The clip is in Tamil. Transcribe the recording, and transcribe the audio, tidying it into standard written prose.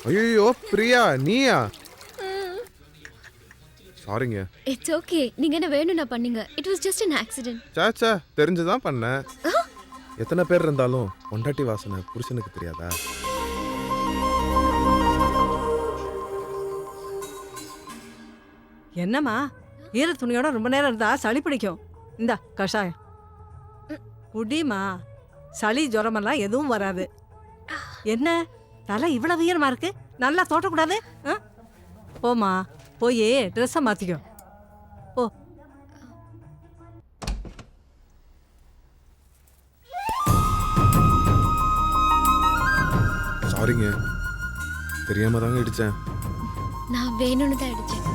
ஐயோ பிரியா நீயா? சாரிங்க. It's okay. நீங்க என்ன வேணும்னா பண்ணீங்க. It was just an accident. சாச்சா தெரிஞ்சுதான் பண்ணேன். எத்தனை பேர் இருந்தாலும் பொண்டாட்டி வாசனை புருஷனுக்கு தெரியாதா? என்னம்மா ஈர துணியோட ரொம்ப நேரம் இருந்தா சளி பிடிக்கும். இந்த கஷாயம் குடிமா, சளி ஜுரமெல்லாம் எதுவும் வராது. என்ன தலை இவ்வளவு ஈரமா இருக்கு? நல்லா தோட்டக்கூடாது. போமா, போய் ட்ரெஸ்ஸை மாத்திக்கோ போ. சாரிங்க, தெரியாம தாங்க இடிச்சேன். நான் வேணும்னு தான் அடிச்சேன்.